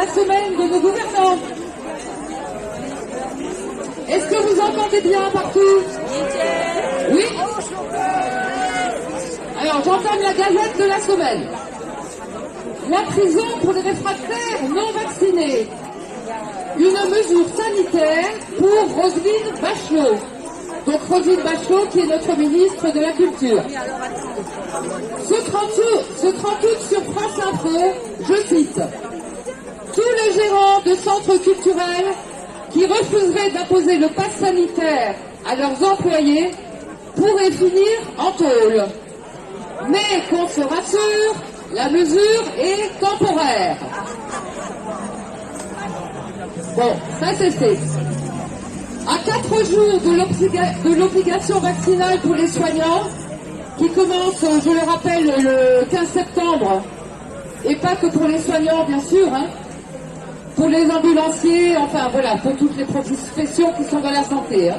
semaine de nos gouvernants. Est-ce que vous entendez bien partout? Oui. Alors, j'entame la gazette de la semaine. La prison pour les réfractaires non vaccinés. Une mesure sanitaire pour Roselyne Bachelot. Donc Roselyne Bachelot qui est notre ministre de la Culture. Ce 30 août sur France Info, je cite: tous les gérants de centres culturels qui refuseraient d'imposer le pass sanitaire à leurs employés pourraient finir en tôle. Mais qu'on se rassure, la mesure est temporaire. Bon, ça c'est fait. À 4 jours de l'obligation vaccinale pour les soignants, qui commence, je le rappelle, le 15 septembre, et pas que pour les soignants, bien sûr, hein, pour les ambulanciers, enfin voilà, pour toutes les professions qui sont dans la santé. Hein.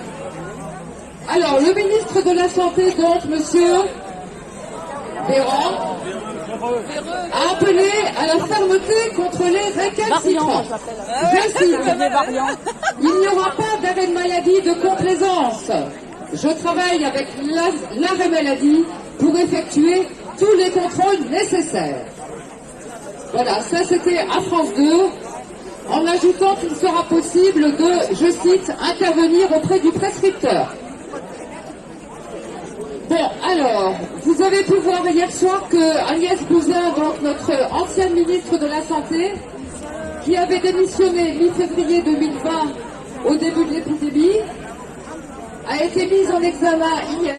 Alors, le ministre de la Santé, donc, monsieur Véran, a appelé à la fermeté contre les récalcitrants. Je cite: il n'y aura pas d'arrêt de maladie de complaisance. Je travaille avec l'arrêt maladie pour effectuer tous les contrôles nécessaires. Voilà, ça c'était à France 2, en ajoutant qu'il sera possible de, je cite, intervenir auprès du prescripteur. Bon, alors, vous avez pu voir hier soir que Agnès Buzyn, donc notre ancienne ministre de la Santé, qui avait démissionné mi-février 2020 au début de l'épidémie, a été mise en examen hier.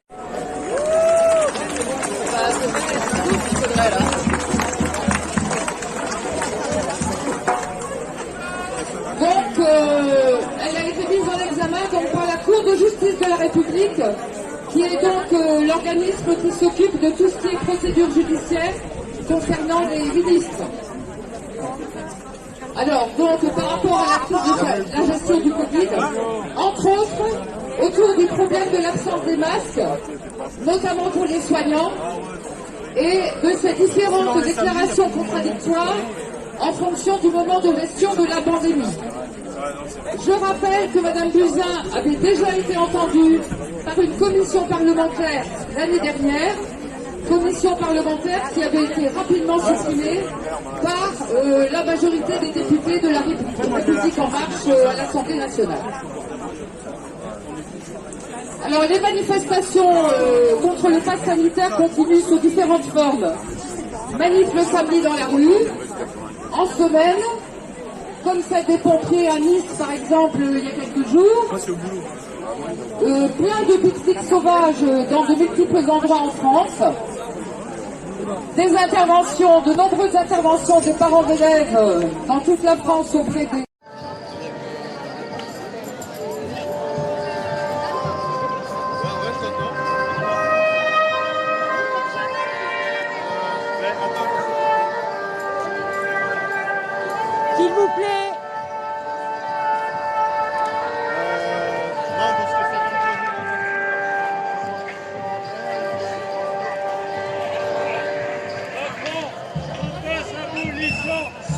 Donc, elle a été mise en examen donc, par la Cour de justice de la République, qui est donc l'organisme qui s'occupe de tout ce qui est procédure judiciaire concernant les ministres. Alors, donc, par rapport à la crise de la gestion du Covid, entre autres, autour du problème de l'absence des masques, notamment pour les soignants, et de ces différentes déclarations contradictoires en fonction du moment de gestion de la pandémie. Je rappelle que Mme Buzyn avait déjà été entendue par une commission parlementaire l'année dernière, commission parlementaire qui avait été rapidement supprimée par la majorité des députés de la République en marche à l'Assemblée nationale. Alors les manifestations contre le pass sanitaire continuent sous différentes formes. Manif le samedi dans la rue, en semaine, comme celle des pompiers à Nice par exemple il y a quelques jours. Plein de pique-niques sauvages dans de multiples endroits en France. Des interventions, de nombreuses interventions des parents d'élèves dans toute la France auprès des... S'il vous plaît.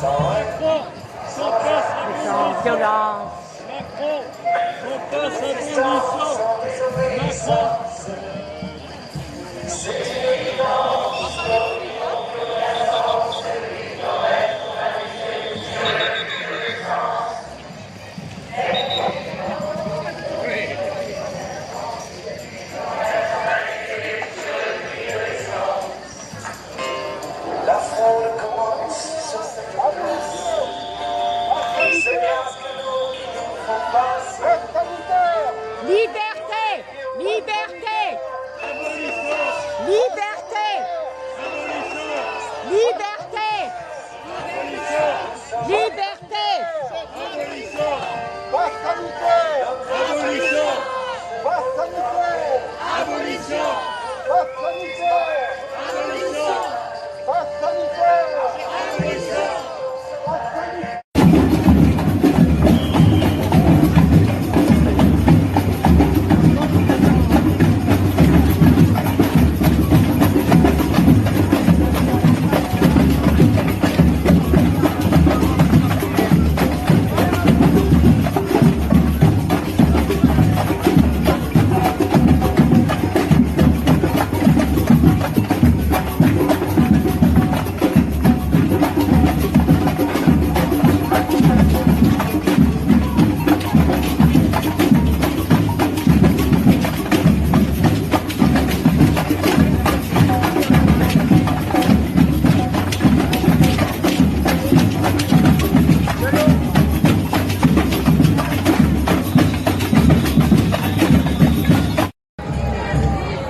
Macron, son passe abolition. La fraude commence sur cette place. C'est parce que nous qui nous font passer. Liberté, liberté, liberté, liberté, liberté. Passe sanitaire. Abolition. Passe sanitaire. Abolition. Passe sanitaire. Abolition. Passe sanitaire. Abolition. Passe sanitaire.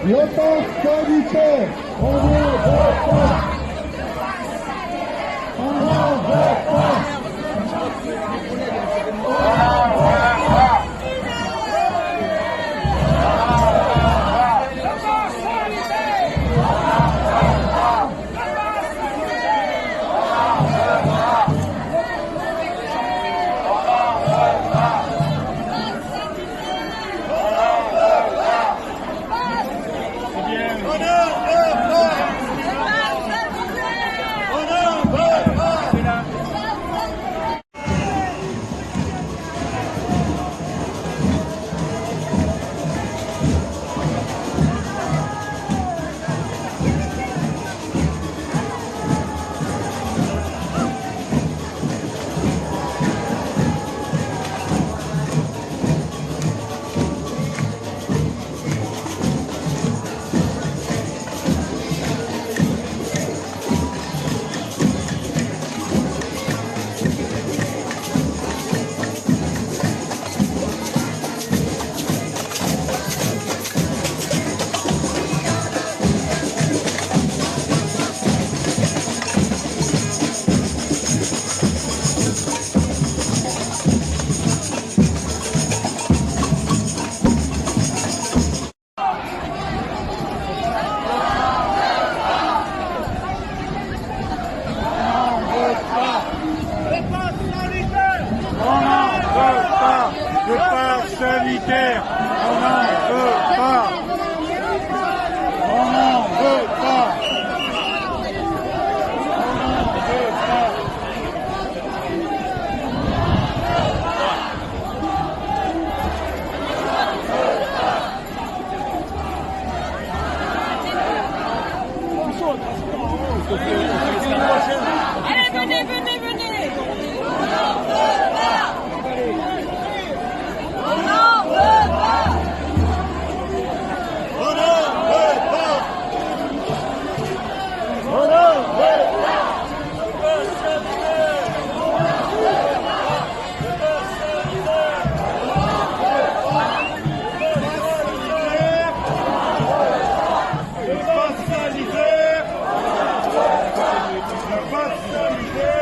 Le pass sanitaire, on ne veut pas. On ne veut pas. Le pass sanitaire, on n'en veut pas. On n'en veut pas. Allez, venez, venez, venez. On n'en veut pas. On n'en veut pas. On n'en veut pas. Le pass sanitaire. Le pass sanitaire.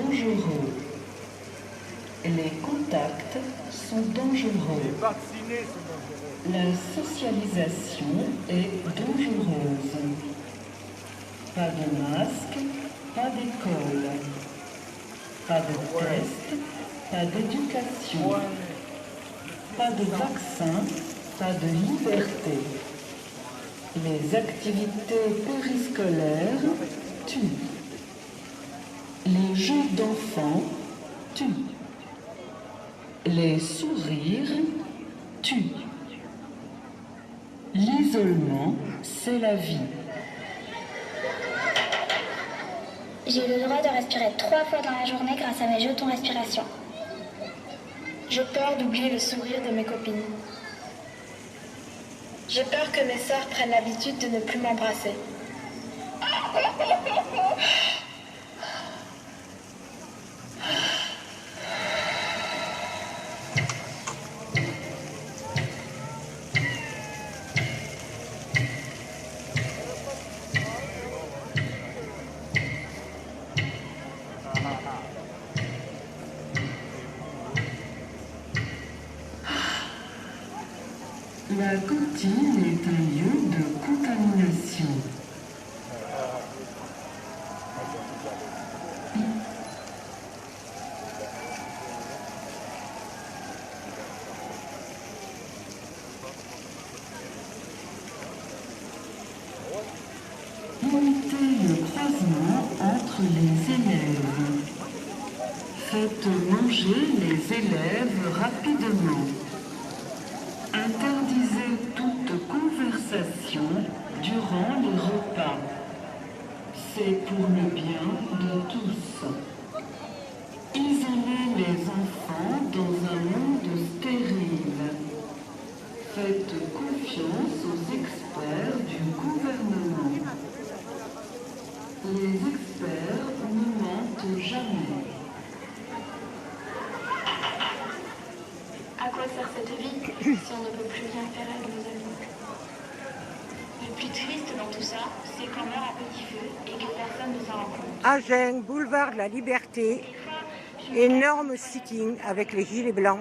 dangereux. Les contacts sont dangereux. Vaccinés sont dangereux. La socialisation est dangereuse. Pas de masque, pas d'école. Pas de test, pas d'éducation. Pas de vaccin, pas de liberté. Les activités périscolaires tuent. Les jeux d'enfants tuent. Les sourires tuent. L'isolement, c'est la vie. J'ai le droit de respirer 3 fois dans la journée grâce à mes jetons respiration. J'ai peur d'oublier le sourire de mes copines. J'ai peur que mes sœurs prennent l'habitude de ne plus m'embrasser. La cantine est un lieu de contamination. Limitez le croisement entre les élèves. Faites manger les élèves rapidement. Interdisez toute conversation durant les repas. C'est pour le bien de tous. Isolez les enfants dans un monde stérile. Faites confiance aux experts du gouvernement. Les experts ne mentent jamais. À quoi sert cette vie si on ne peut plus rien faire avec nos amis? Le plus triste dans tout ça, c'est qu'on meurt à petit feu et que personne ne s'en rend compte. Agen, boulevard de la Liberté, énorme sitting avec les gilets blancs.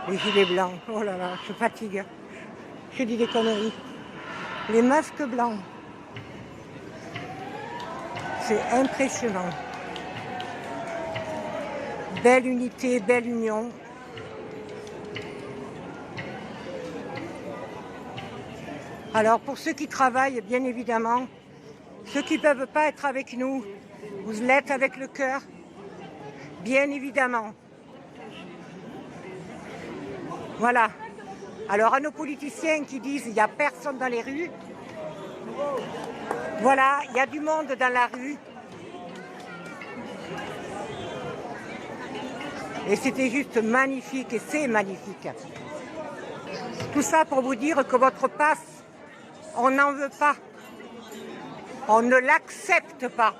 Les gilets blancs, oh là là, je fatigue. Je dis des conneries. Les masques blancs. C'est impressionnant. Belle unité, belle union. Alors pour ceux qui travaillent, bien évidemment, ceux qui ne peuvent pas être avec nous, vous l'êtes avec le cœur, bien évidemment. Voilà. Alors à nos politiciens qui disent qu'il n'y a personne dans les rues, voilà, il y a du monde dans la rue. Et c'était juste magnifique et c'est magnifique. Tout ça pour vous dire que votre passe, on n'en veut pas. On ne l'accepte pas.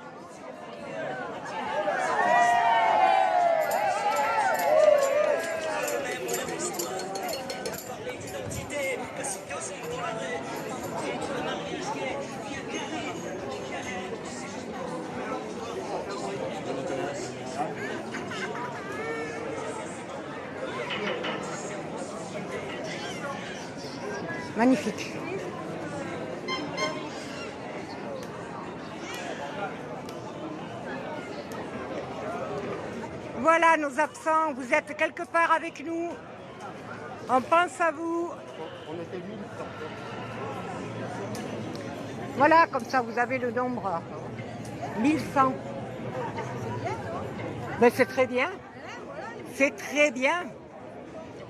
Magnifique. Voilà nos absents, vous êtes quelque part avec nous. On pense à vous. Voilà, comme ça vous avez le nombre. 1100. Mais c'est très bien. C'est très bien.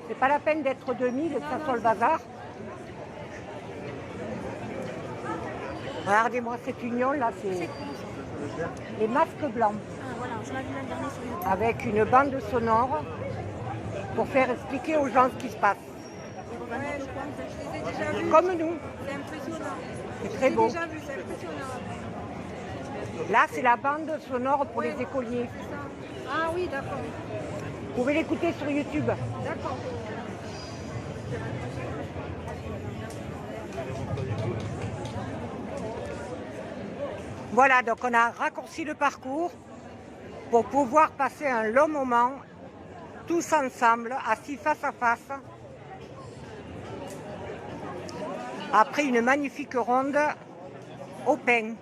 C'est pas la peine d'être 2000 et que ça soit le bazar. Regardez-moi cette union là, c'est les masques blancs. Avec une bande sonore pour faire expliquer aux gens ce qui se passe. Comme nous. C'est impressionnant. C'est très beau. J'ai déjà vu, c'est impressionnant. Là, c'est la bande sonore pour les écoliers. C'est ça. Ah oui, d'accord. Vous pouvez l'écouter sur YouTube. D'accord. Voilà, donc on a raccourci le parcours. pour pouvoir passer un long moment tous ensemble, assis face à face, après une magnifique ronde au pain.